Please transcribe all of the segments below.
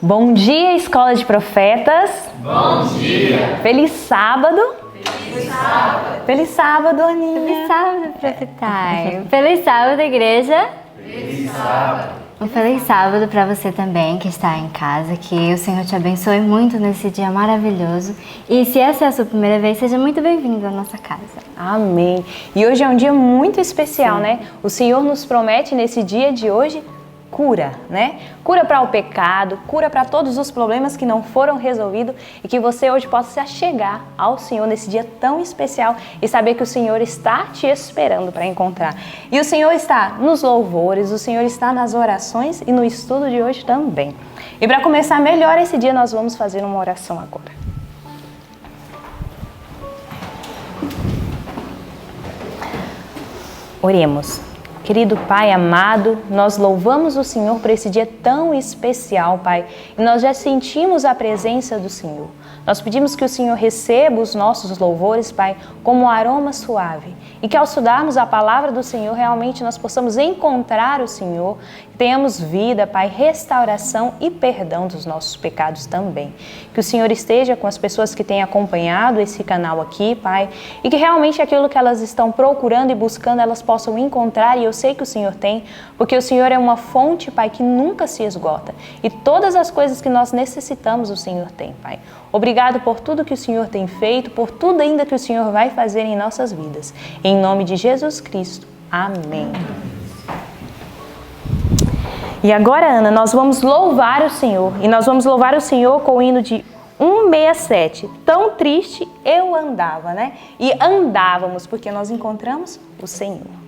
Bom dia, Escola de Profetas. Bom dia. Feliz sábado. Feliz sábado. Feliz sábado, Aninha. Feliz sábado, Profetai. Feliz sábado, igreja. Feliz sábado. Um feliz sábado para você também que está em casa. Que o Senhor te abençoe muito nesse dia maravilhoso. E se essa é a sua primeira vez, seja muito bem-vindo à nossa casa. Amém. E hoje é um dia muito especial, né? O Senhor nos promete nesse dia de hoje cura, né? Cura para o pecado, cura para todos os problemas que não foram resolvidos e que você hoje possa se achegar ao Senhor nesse dia tão especial e saber que o Senhor está te esperando para encontrar. E o Senhor está nos louvores, o Senhor está nas orações e no estudo de hoje também. E para começar melhor esse dia, nós vamos fazer uma oração agora. Oremos. Querido Pai amado, nós louvamos o Senhor por esse dia tão especial, Pai, e nós já sentimos a presença do Senhor. Nós pedimos que o Senhor receba os nossos louvores, Pai, como um aroma suave, e que ao estudarmos a palavra do Senhor, realmente nós possamos encontrar o Senhor, tenhamos vida, Pai, restauração e perdão dos nossos pecados também. Que o Senhor esteja com as pessoas que têm acompanhado esse canal aqui, Pai, e que realmente aquilo que elas estão procurando e buscando, elas possam encontrar, e eu sei que o Senhor tem, porque o Senhor é uma fonte, Pai, que nunca se esgota, e todas as coisas que nós necessitamos, o Senhor tem, Pai. Obrigado por tudo que o Senhor tem feito, por tudo ainda que o Senhor vai fazer em nossas vidas. Em nome de Jesus Cristo. Amém. E agora, Ana, nós vamos louvar o Senhor. E nós vamos louvar o Senhor com o hino de 167. Tão triste eu andava, né? E andávamos porque nós encontramos o Senhor.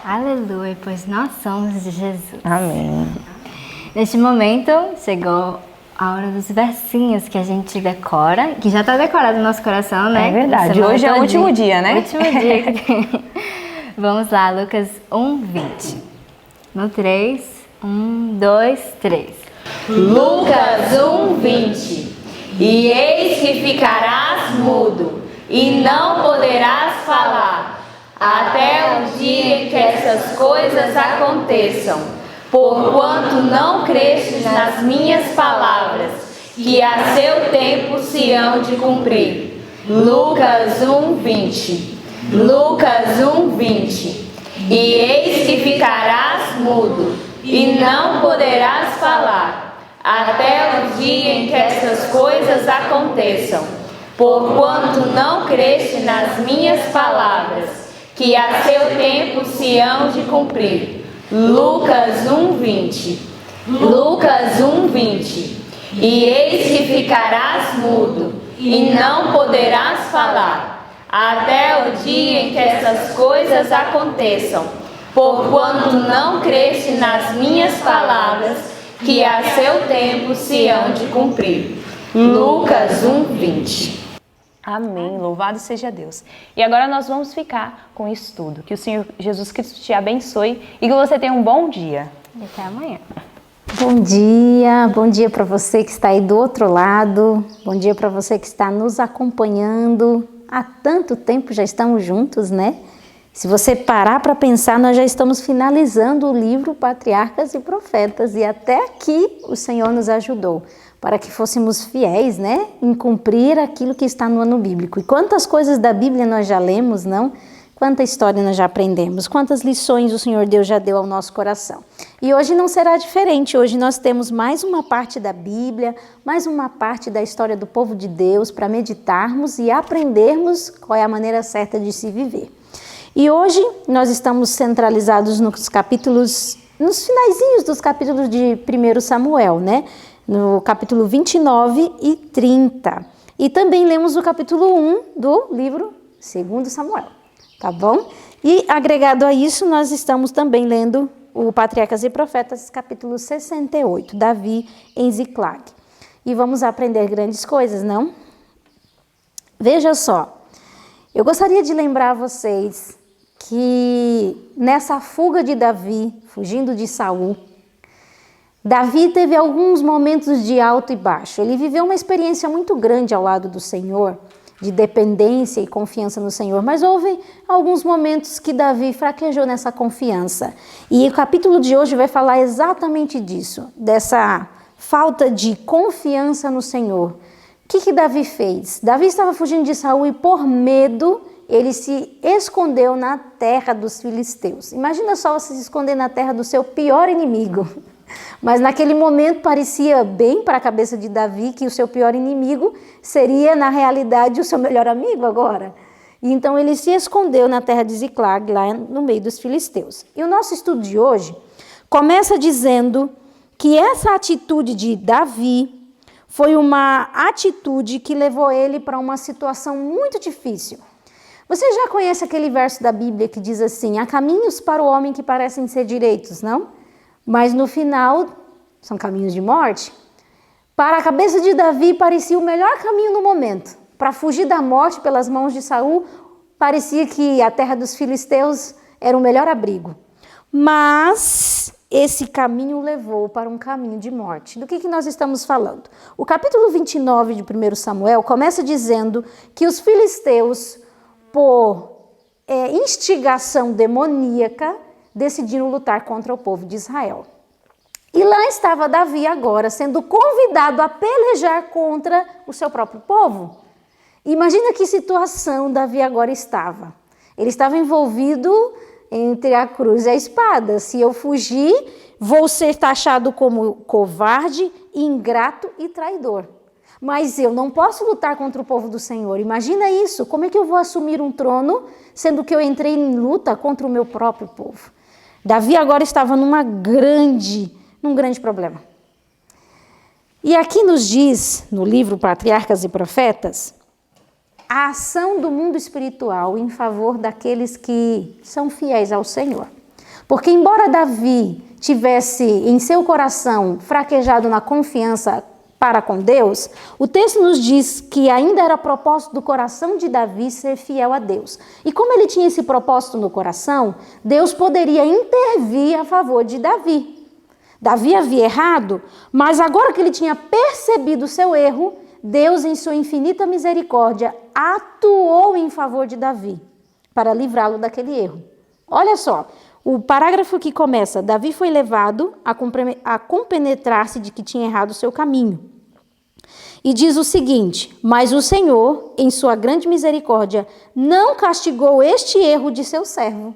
Aleluia, pois nós somos de Jesus. Amém. Neste momento, chegou a hora dos versinhos que a gente decora, que já está decorado no nosso coração, né? É verdade, hoje é o último dia, né? Último dia. Vamos lá, Lucas 1:20. No 3, 1, 2, 3. Lucas 1:20. E eis que ficarás mudo, e não poderás falar, até o dia em que essas coisas aconteçam, porquanto não crestes nas minhas palavras, que a seu tempo se hão de cumprir. Lucas 1:20. Lucas 1:20. E eis que ficarás mudo, e não poderás falar, até o dia em que essas coisas aconteçam, porquanto não creste nas minhas palavras, que a seu tempo se hão de cumprir. Lucas 1:20. Lucas 1:20. E eis que ficarás mudo, e não poderás falar, até o dia em que essas coisas aconteçam, porquanto não creste nas minhas palavras, que a seu tempo se hão de cumprir. Lucas 1:20. Amém, louvado seja Deus. E agora nós vamos ficar com o estudo. Que o Senhor Jesus Cristo te abençoe e que você tenha um bom dia. E até amanhã. Bom dia para você que está aí do outro lado, bom dia para você que está nos acompanhando. Há tanto tempo já estamos juntos, né? Se você parar para pensar, nós já estamos finalizando o livro Patriarcas e Profetas e até aqui o Senhor nos ajudou para que fôssemos fiéis, né? Em cumprir aquilo que está no ano bíblico. E quantas coisas da Bíblia nós já lemos, não? Quanta história nós já aprendemos, quantas lições o Senhor Deus já deu ao nosso coração. E hoje não será diferente, hoje nós temos mais uma parte da Bíblia, mais uma parte da história do povo de Deus para meditarmos e aprendermos qual é a maneira certa de se viver. E hoje nós estamos centralizados nos capítulos, nos finaizinhos dos capítulos de 1 Samuel, né? No capítulo 29 e 30. E também lemos o capítulo 1 do livro 2 Samuel. Tá bom? E agregado a isso, nós estamos também lendo o Patriarcas e Profetas, capítulo 68, Davi em Ziclag. E vamos aprender grandes coisas, não? Veja só, eu gostaria de lembrar a vocês que nessa fuga de Davi, fugindo de Saul, Davi teve alguns momentos de alto e baixo. Ele viveu uma experiência muito grande ao lado do Senhor, de dependência e confiança no Senhor, mas houve alguns momentos que Davi fraquejou nessa confiança. E o capítulo de hoje vai falar exatamente disso, dessa falta de confiança no Senhor. O que Davi fez? Davi estava fugindo de Saul e por medo ele se escondeu na terra dos filisteus. Imagina só você se esconder na terra do seu pior inimigo. Mas naquele momento parecia bem para a cabeça de Davi que o seu pior inimigo seria, na realidade, o seu melhor amigo agora. E então ele se escondeu na terra de Ziclag, lá no meio dos filisteus. E o nosso estudo de hoje começa dizendo que essa atitude de Davi foi uma atitude que levou ele para uma situação muito difícil. Você já conhece aquele verso da Bíblia que diz assim: há caminhos para o homem que parecem ser direitos, não? Mas no final, são caminhos de morte. Para a cabeça de Davi, parecia o melhor caminho no momento. Para fugir da morte pelas mãos de Saul, parecia que a terra dos filisteus era o melhor abrigo. Mas esse caminho levou para um caminho de morte. Do que nós estamos falando? O capítulo 29 de 1 Samuel começa dizendo que os filisteus, por instigação demoníaca, decidiram lutar contra o povo de Israel. E lá estava Davi agora sendo convidado a pelejar contra o seu próprio povo. Imagina que situação Davi agora estava. Ele estava envolvido entre a cruz e a espada. Se eu fugir, vou ser taxado como covarde, ingrato e traidor. Mas eu não posso lutar contra o povo do Senhor. Imagina isso. Como é que eu vou assumir um trono, sendo que eu entrei em luta contra o meu próprio povo? Davi agora estava num grande problema. E aqui nos diz, no livro Patriarcas e Profetas, a ação do mundo espiritual em favor daqueles que são fiéis ao Senhor. Porque embora Davi tivesse em seu coração fraquejado na confiança para com Deus, o texto nos diz que ainda era propósito do coração de Davi ser fiel a Deus. E como ele tinha esse propósito no coração, Deus poderia intervir a favor de Davi. Davi havia errado, mas agora que ele tinha percebido o seu erro, Deus, em sua infinita misericórdia, atuou em favor de Davi. para livrá-lo daquele erro. Olha só, o parágrafo que começa: Davi foi levado a compenetrar-se de que tinha errado o seu caminho. E diz o seguinte: mas o Senhor, em sua grande misericórdia, não castigou este erro de seu servo.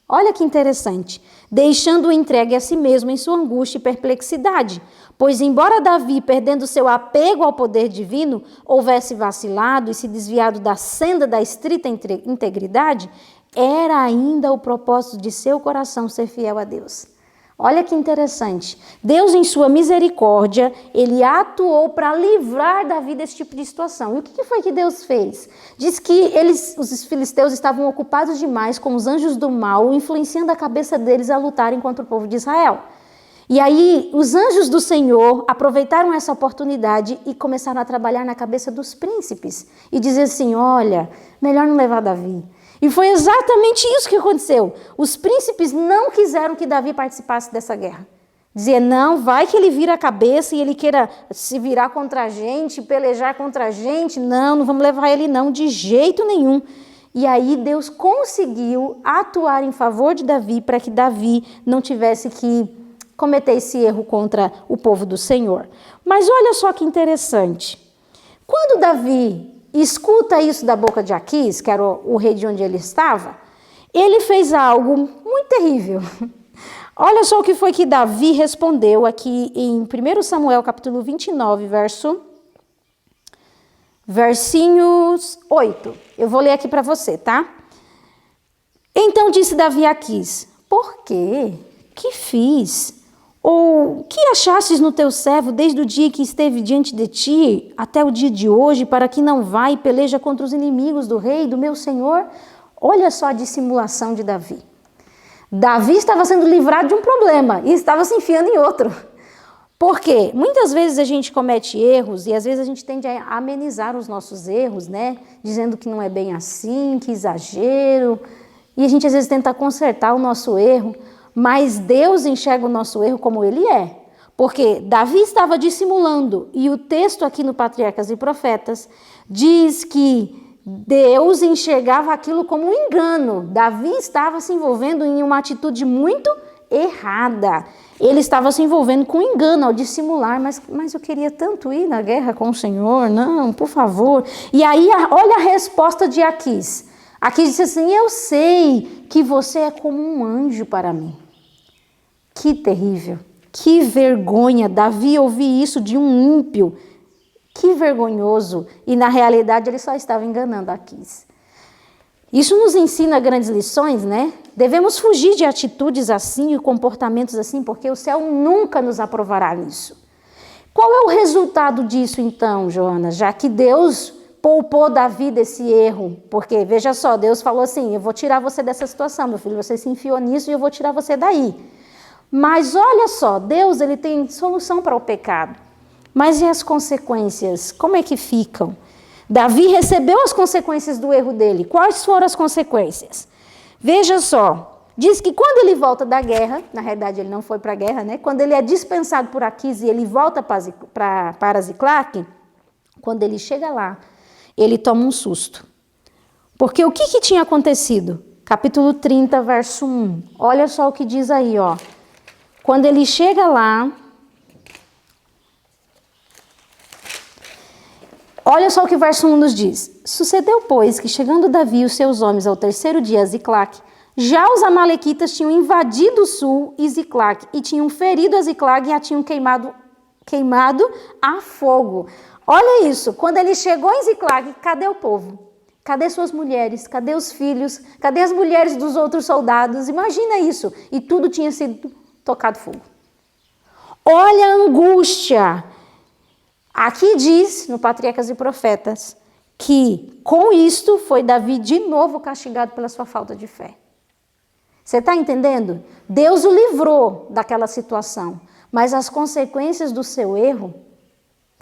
Olha que interessante. Deixando-o entregue a si mesmo em sua angústia e perplexidade. Pois embora Davi, perdendo seu apego ao poder divino, houvesse vacilado e se desviado da senda da estrita integridade, era ainda o propósito de seu coração ser fiel a Deus. Olha que interessante. Deus, em sua misericórdia, ele atuou para livrar Davi desse tipo de situação. E o que foi que Deus fez? Diz que os filisteus estavam ocupados demais com os anjos do mal, influenciando a cabeça deles a lutarem contra o povo de Israel. E aí, os anjos do Senhor aproveitaram essa oportunidade e começaram a trabalhar na cabeça dos príncipes. E dizer assim: olha, melhor não levar Davi. E foi exatamente isso que aconteceu. Os príncipes não quiseram que Davi participasse dessa guerra. Dizia: não, vai que ele vira a cabeça e ele queira se virar contra a gente, pelejar contra a gente. Não, não vamos levar ele não, de jeito nenhum. E aí Deus conseguiu atuar em favor de Davi para que Davi não tivesse que cometer esse erro contra o povo do Senhor. Mas olha só que interessante. Quando Davi escuta isso da boca de Aquis, que era o rei de onde ele estava, ele fez algo muito terrível. Olha só o que foi que Davi respondeu aqui em 1 Samuel capítulo 29, versinhos 8. Eu vou ler aqui para você, tá? Então disse Davi a Aquis: por quê? Que fiz? Ou que achastes no teu servo desde o dia que esteve diante de ti até o dia de hoje, para que não vá e peleja contra os inimigos do rei, do meu senhor? Olha só a dissimulação de Davi. Davi estava sendo livrado de um problema e estava se enfiando em outro. Por quê? Muitas vezes a gente comete erros e às vezes a gente tende a amenizar os nossos erros, né? Dizendo que não é bem assim, que exagero. E a gente às vezes tenta consertar o nosso erro. Mas Deus enxerga o nosso erro como ele é. Porque Davi estava dissimulando. E o texto aqui no Patriarcas e Profetas diz que Deus enxergava aquilo como um engano. Davi estava se envolvendo em uma atitude muito errada. Ele estava se envolvendo com engano ao dissimular. Mas eu queria tanto ir na guerra com o Senhor. Não, por favor. E aí, olha a resposta de Aquis. Aquis disse assim: eu sei que você é como um anjo para mim. Que terrível, que vergonha, Davi ouvir isso de um ímpio, que vergonhoso, e na realidade ele só estava enganando Aquis. Isso nos ensina grandes lições, né? Devemos fugir de atitudes assim e comportamentos assim, porque o céu nunca nos aprovará nisso. Qual é o resultado disso então, Joana? Já que Deus poupou Davi desse erro, porque veja só, Deus falou assim: eu vou tirar você dessa situação, meu filho, você se enfiou nisso e eu vou tirar você daí. Mas olha só, Deus ele tem solução para o pecado. Mas e as consequências? Como é que ficam? Davi recebeu as consequências do erro dele. Quais foram as consequências? Veja só, diz que quando ele volta da guerra, na realidade ele não foi para a guerra, né? Quando ele é dispensado por Aquis e ele volta para Ziclague, quando ele chega lá, ele toma um susto. Porque o que tinha acontecido? Capítulo 30, verso 1. Olha só o que diz aí, ó. Quando ele chega lá, olha só o que o verso 1 nos diz. Sucedeu, pois, que chegando Davi e os seus homens ao terceiro dia a Ziclague, já os amalequitas tinham invadido o sul e Ziclague, e tinham ferido a Ziclague e a tinham queimado a fogo. Olha isso, quando ele chegou em Ziclague, cadê o povo? Cadê suas mulheres? Cadê os filhos? Cadê as mulheres dos outros soldados? Imagina isso. E tudo tinha sido tocado fogo. Olha a angústia. Aqui diz, no Patriarcas e Profetas, que com isto foi Davi de novo castigado pela sua falta de fé. Você está entendendo? Deus o livrou daquela situação, mas as consequências do seu erro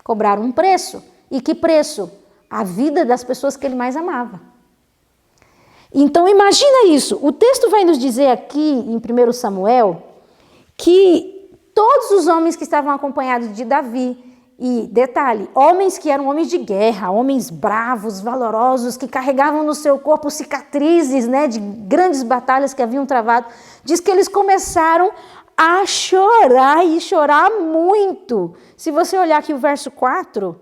cobraram um preço. E que preço? A vida das pessoas que ele mais amava. Então imagina isso. O texto vai nos dizer aqui em 1 Samuel que todos os homens que estavam acompanhados de Davi E, detalhe, homens que eram homens de guerra, homens bravos, valorosos, que carregavam no seu corpo cicatrizes, né, de grandes batalhas que haviam travado, diz que eles começaram a chorar e chorar muito. Se você olhar aqui o verso 4,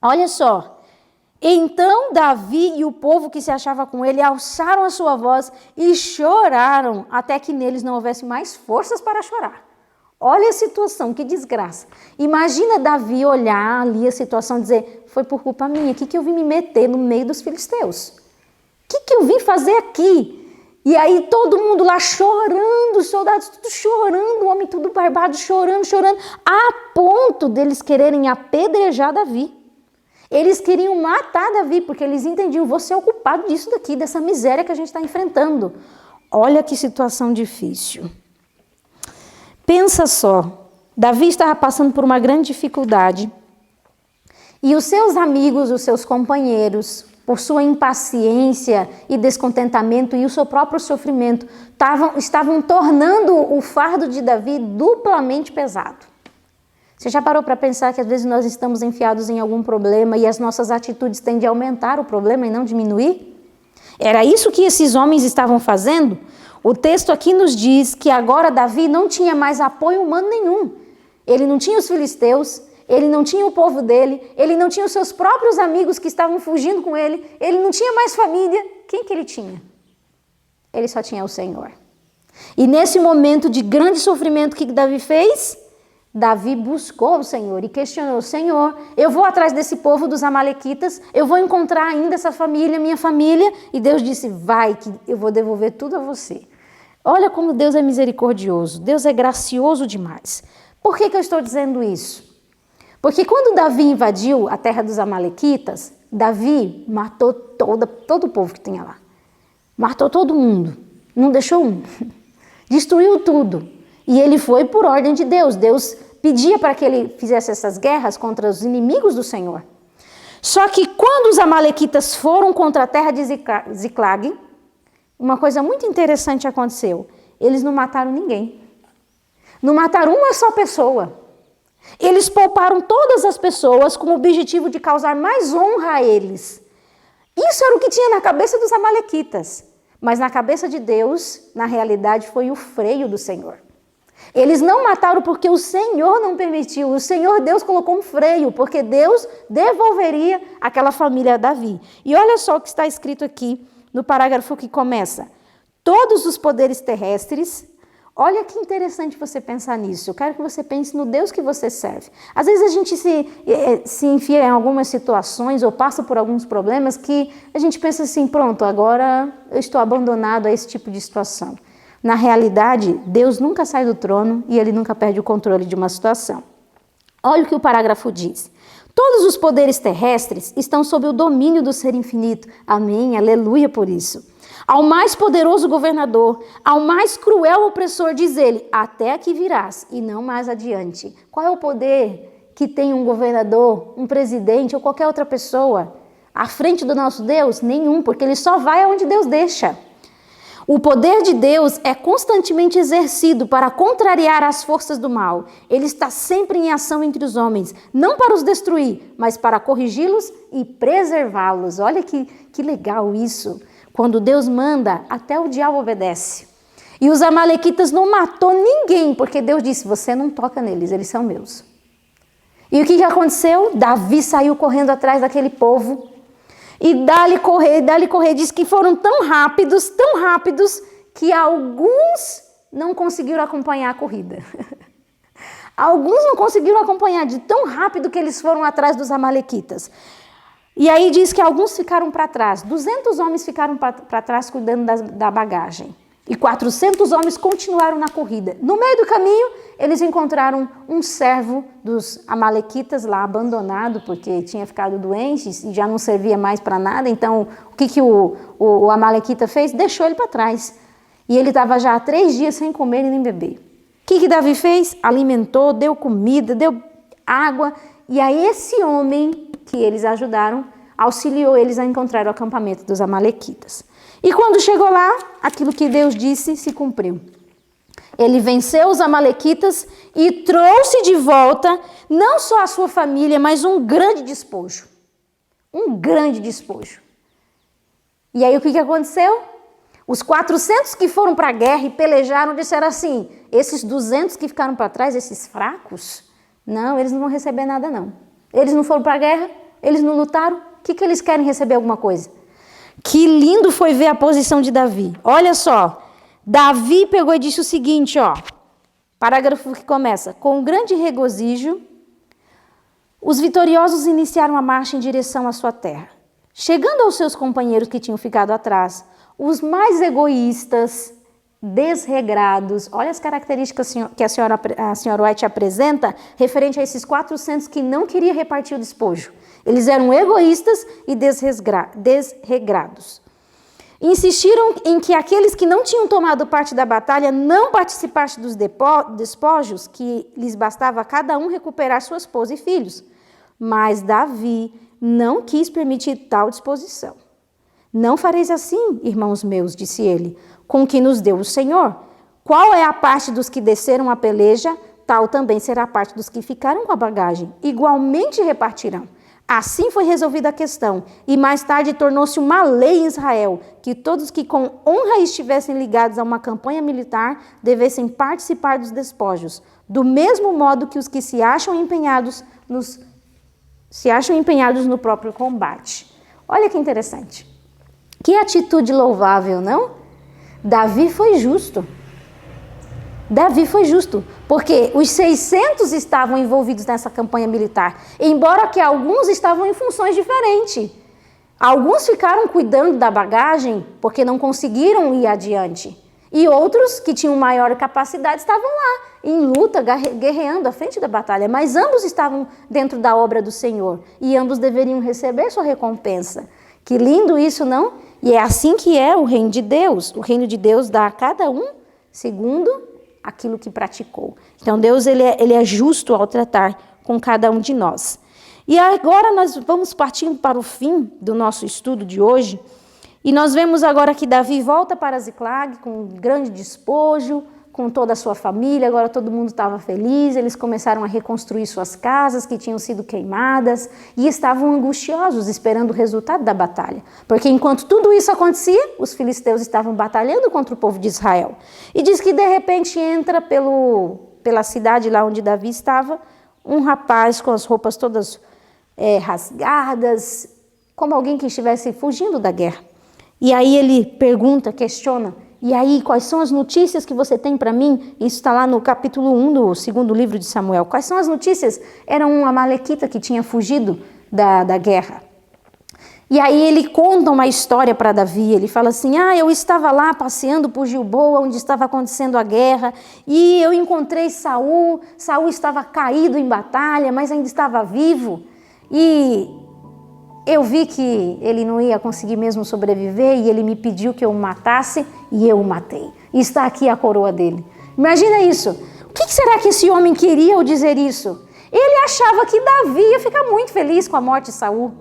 olha só. Então Davi e o povo que se achava com ele alçaram a sua voz e choraram até que neles não houvesse mais forças para chorar. Olha a situação, que desgraça. Imagina Davi olhar ali a situação e dizer, foi por culpa minha, o que eu vim me meter no meio dos filisteus? O que eu vim fazer aqui? E aí todo mundo lá chorando, os soldados tudo chorando, o homem tudo barbado chorando, a ponto deles quererem apedrejar Davi. Eles queriam matar Davi, porque eles entendiam, você é o culpado disso daqui, dessa miséria que a gente está enfrentando. Olha que situação difícil. Pensa só, Davi estava passando por uma grande dificuldade e os seus amigos, os seus companheiros, por sua impaciência e descontentamento e o seu próprio sofrimento, estavam tornando o fardo de Davi duplamente pesado. Você já parou para pensar que às vezes nós estamos enfiados em algum problema e as nossas atitudes tendem a aumentar o problema e não diminuir? Era isso que esses homens estavam fazendo? O texto aqui nos diz que agora Davi não tinha mais apoio humano nenhum. Ele não tinha os filisteus, ele não tinha o povo dele, ele não tinha os seus próprios amigos que estavam fugindo com ele, ele não tinha mais família. Quem que ele tinha? Ele só tinha o Senhor. E nesse momento de grande sofrimento, o que Davi fez? Davi buscou o Senhor e questionou, Senhor, eu vou atrás desse povo dos amalequitas, eu vou encontrar ainda essa família, minha família, e Deus disse, vai que eu vou devolver tudo a você. Olha como Deus é misericordioso, Deus é gracioso demais. Por que eu estou dizendo isso? Porque quando Davi invadiu a terra dos amalequitas, Davi matou todo o povo que tinha lá. Matou todo mundo, não deixou um. Destruiu tudo. E ele foi por ordem de Deus. Deus pedia para que ele fizesse essas guerras contra os inimigos do Senhor. Só que quando os amalequitas foram contra a terra de Ziclag, uma coisa muito interessante aconteceu. Eles não mataram ninguém. Não mataram uma só pessoa. Eles pouparam todas as pessoas com o objetivo de causar mais honra a eles. Isso era o que tinha na cabeça dos amalequitas. Mas na cabeça de Deus, na realidade, foi o freio do Senhor. Eles não mataram porque o Senhor não permitiu. O Senhor Deus colocou um freio, porque Deus devolveria aquela família a Davi. E olha só o que está escrito aqui no parágrafo que começa. Todos os poderes terrestres. Olha que interessante você pensar nisso. Eu quero que você pense no Deus que você serve. Às vezes a gente se enfia em algumas situações ou passa por alguns problemas que a gente pensa assim, pronto, agora eu estou abandonado a esse tipo de situação. Na realidade, Deus nunca sai do trono e Ele nunca perde o controle de uma situação. Olha o que o parágrafo diz. Todos os poderes terrestres estão sob o domínio do Ser Infinito. Amém, aleluia por isso. Ao mais poderoso governador, ao mais cruel opressor, diz ele, até aqui virás e não mais adiante. Qual é o poder que tem um governador, um presidente ou qualquer outra pessoa à frente do nosso Deus? Nenhum, porque ele só vai aonde Deus deixa. O poder de Deus é constantemente exercido para contrariar as forças do mal. Ele está sempre em ação entre os homens, não para os destruir, mas para corrigi-los e preservá-los. Olha que legal isso. Quando Deus manda, até o diabo obedece. E os amalequitas não matou ninguém, porque Deus disse, você não toca neles, eles são meus. E o que aconteceu? Davi saiu correndo atrás daquele povo. E dá-lhe correr, diz que foram tão rápidos, que alguns não conseguiram acompanhar a corrida. Alguns não conseguiram acompanhar de tão rápido que eles foram atrás dos amalequitas. E aí diz que alguns ficaram para trás, 200 homens ficaram para trás cuidando da bagagem. E 400 homens continuaram na corrida. No meio do caminho, eles encontraram um servo dos amalequitas lá abandonado, porque tinha ficado doente e já não servia mais para nada. Então, o que o amalequita fez? Deixou ele para trás. E ele estava já há 3 dias sem comer e nem beber. O que Davi fez? Alimentou, deu comida, deu água. E aí esse homem que eles ajudaram, auxiliou eles a encontrar o acampamento dos amalequitas. E quando chegou lá, aquilo que Deus disse se cumpriu. Ele venceu os amalequitas e trouxe de volta não só a sua família, mas um grande despojo. Um grande despojo. E aí o que aconteceu? Os 400 que foram para a guerra e pelejaram disseram assim, esses 200 que ficaram para trás, esses fracos, não, eles não vão receber nada não. Eles não foram para a guerra, eles não lutaram, o que eles querem receber alguma coisa? Que lindo foi ver a posição de Davi. Olha só, Davi pegou e disse o seguinte, ó, parágrafo que começa, com grande regozijo, os vitoriosos iniciaram a marcha em direção à sua terra. Chegando aos seus companheiros que tinham ficado atrás, os mais egoístas, desregrados, olha as características que a senhora White apresenta referente a esses 400 que não queriam repartir o despojo. Eles eram egoístas e desregrados. Insistiram em que aqueles que não tinham tomado parte da batalha não participassem dos despojos, que lhes bastava a cada um recuperar sua esposa e filhos. Mas Davi não quis permitir tal disposição. Não fareis assim, irmãos meus, disse ele, com o que nos deu o Senhor. Qual é a parte dos que desceram a peleja, tal também será a parte dos que ficaram com a bagagem. Igualmente repartirão. Assim foi resolvida a questão, e mais tarde tornou-se uma lei em Israel, que todos que com honra estivessem ligados a uma campanha militar devessem participar dos despojos, do mesmo modo que os que se acham empenhados no próprio combate. Olha que interessante. Que atitude louvável, não? Davi foi justo. Davi foi justo, porque os 600 estavam envolvidos nessa campanha militar, embora que alguns estavam em funções diferentes. Alguns ficaram cuidando da bagagem porque não conseguiram ir adiante. E outros, que tinham maior capacidade, estavam lá, em luta, guerreando à frente da batalha. Mas ambos estavam dentro da obra do Senhor e ambos deveriam receber sua recompensa. Que lindo isso, não? E é assim que é o reino de Deus. O reino de Deus dá a cada um segundo aquilo que praticou. Então Deus ele é justo ao tratar com cada um de nós. E agora nós vamos partindo para o fim do nosso estudo de hoje. E nós vemos agora que Davi volta para Ziclag com um grande despojo, com toda a sua família, agora todo mundo estava feliz, eles começaram a reconstruir suas casas que tinham sido queimadas e estavam angustiosos esperando o resultado da batalha. Porque enquanto tudo isso acontecia, os filisteus estavam batalhando contra o povo de Israel. E diz que de repente entra pela cidade lá onde Davi estava, um rapaz com as roupas todas rasgadas, como alguém que estivesse fugindo da guerra. E aí ele pergunta, questiona, e aí, quais são as notícias que você tem para mim? Isso está lá no capítulo 1 do segundo livro de Samuel. Quais são as notícias? Era um amalequita que tinha fugido da guerra. E aí ele conta uma história para Davi. Ele fala assim, eu estava lá passeando por Gilboa, onde estava acontecendo a guerra, e eu encontrei Saul. Saul estava caído em batalha, mas ainda estava vivo. E eu vi que ele não ia conseguir mesmo sobreviver e ele me pediu que eu o matasse e eu o matei. E está aqui a coroa dele. Imagina isso. O que será que esse homem queria ao dizer isso? Ele achava que Davi ia ficar muito feliz com a morte de Saul.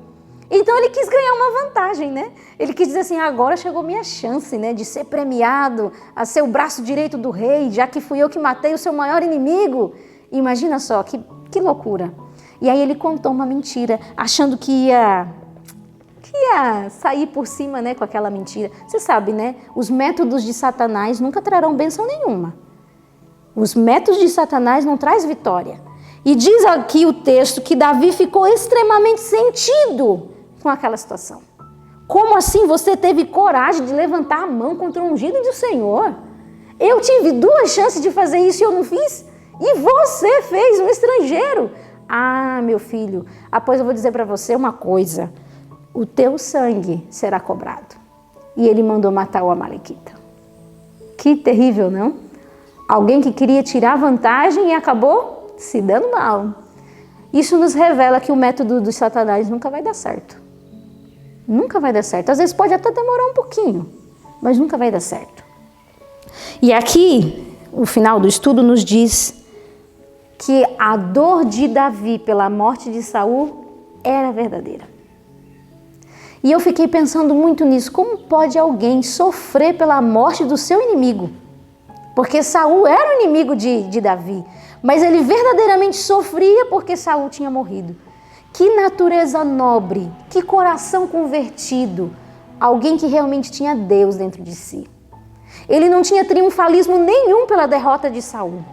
Então ele quis ganhar uma vantagem, né? Ele quis dizer assim, agora chegou minha chance, né? De ser premiado, a ser o braço direito do rei, já que fui eu que matei o seu maior inimigo. Imagina só, que loucura. E aí ele contou uma mentira, achando que ia sair por cima, né, com aquela mentira. Você sabe, né? Os métodos de Satanás nunca trarão bênção nenhuma. Os métodos de Satanás não trazem vitória. E diz aqui o texto que Davi ficou extremamente sentido com aquela situação. Como assim você teve coragem de levantar a mão contra o ungido do Senhor? Eu tive 2 chances de fazer isso e eu não fiz? E você fez, um estrangeiro. Meu filho, pois eu vou dizer para você uma coisa. O teu sangue será cobrado. E ele mandou matar o amalequita. Que terrível, não? Alguém que queria tirar vantagem e acabou se dando mal. Isso nos revela que o método dos Satanás nunca vai dar certo. Nunca vai dar certo. Às vezes pode até demorar um pouquinho, mas nunca vai dar certo. E aqui, o final do estudo nos diz que a dor de Davi pela morte de Saul era verdadeira. E eu fiquei pensando muito nisso. Como pode alguém sofrer pela morte do seu inimigo? porque Saul era o inimigo de Davi, mas ele verdadeiramente sofria porque Saul tinha morrido. Que natureza nobre, que coração convertido, alguém que realmente tinha Deus dentro de si. Ele não tinha triunfalismo nenhum pela derrota de Saul.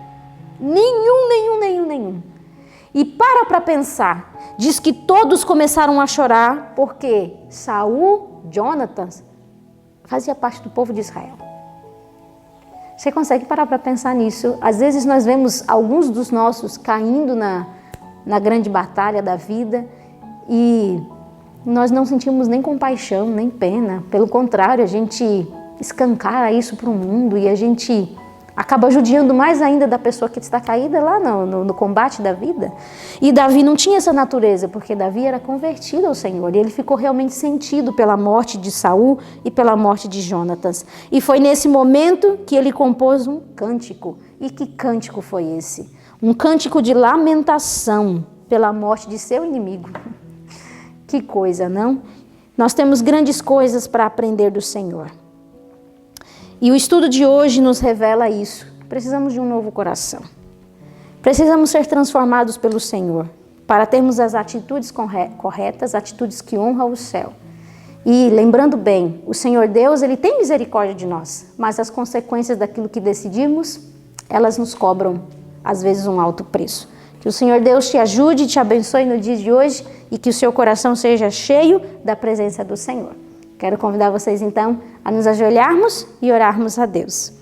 Nenhum. E para pensar, diz que todos começaram a chorar porque Saul, Jonatas, fazia parte do povo de Israel. Você consegue parar para pensar nisso? Às vezes nós vemos alguns dos nossos caindo na grande batalha da vida e nós não sentimos nem compaixão, nem pena. Pelo contrário, a gente escancara isso para o mundo e a gente acaba judiando mais ainda da pessoa que está caída lá no combate da vida. E Davi não tinha essa natureza, porque Davi era convertido ao Senhor. E ele ficou realmente sentido pela morte de Saul e pela morte de Jonatas. E foi nesse momento que ele compôs um cântico. E que cântico foi esse? Um cântico de lamentação pela morte de seu inimigo. Que coisa, não? Nós temos grandes coisas para aprender do Senhor. E o estudo de hoje nos revela isso. Precisamos de um novo coração. Precisamos ser transformados pelo Senhor para termos as atitudes corretas, atitudes que honram o céu. E lembrando bem, o Senhor Deus, Ele tem misericórdia de nós, mas as consequências daquilo que decidimos, elas nos cobram, às vezes, um alto preço. Que o Senhor Deus te ajude e te abençoe no dia de hoje e que o seu coração seja cheio da presença do Senhor. Quero convidar vocês, então, a nos ajoelharmos e orarmos a Deus.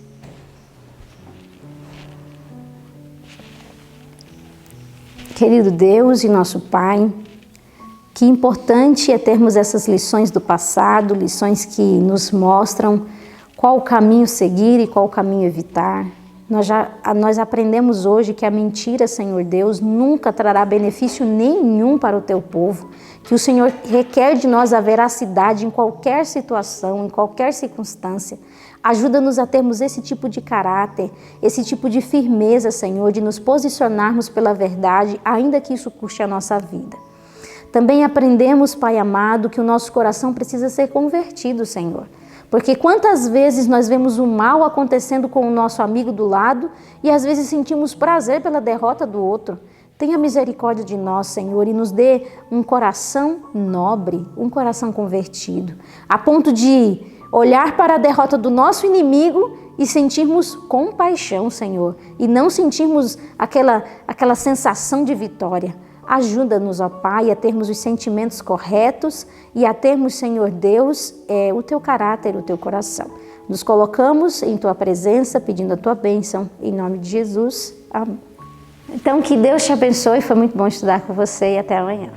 Querido Deus e nosso Pai, que importante é termos essas lições do passado, lições que nos mostram qual o caminho seguir e qual o caminho evitar. Nós aprendemos hoje que a mentira, Senhor Deus, nunca trará benefício nenhum para o Teu povo, que o Senhor requer de nós a veracidade em qualquer situação, em qualquer circunstância. Ajuda-nos a termos esse tipo de caráter, esse tipo de firmeza, Senhor, de nos posicionarmos pela verdade, ainda que isso custe a nossa vida. Também aprendemos, Pai amado, que o nosso coração precisa ser convertido, Senhor. Porque quantas vezes nós vemos o mal acontecendo com o nosso amigo do lado e às vezes sentimos prazer pela derrota do outro. Tenha misericórdia de nós, Senhor, e nos dê um coração nobre, um coração convertido, a ponto de olhar para a derrota do nosso inimigo e sentirmos compaixão, Senhor, e não sentirmos aquela sensação de vitória. Ajuda-nos, ó Pai, a termos os sentimentos corretos e a termos, Senhor Deus, o Teu caráter, o Teu coração. Nos colocamos em Tua presença, pedindo a Tua bênção, em nome de Jesus. Amém. Então, que Deus te abençoe, foi muito bom estudar com você e até amanhã.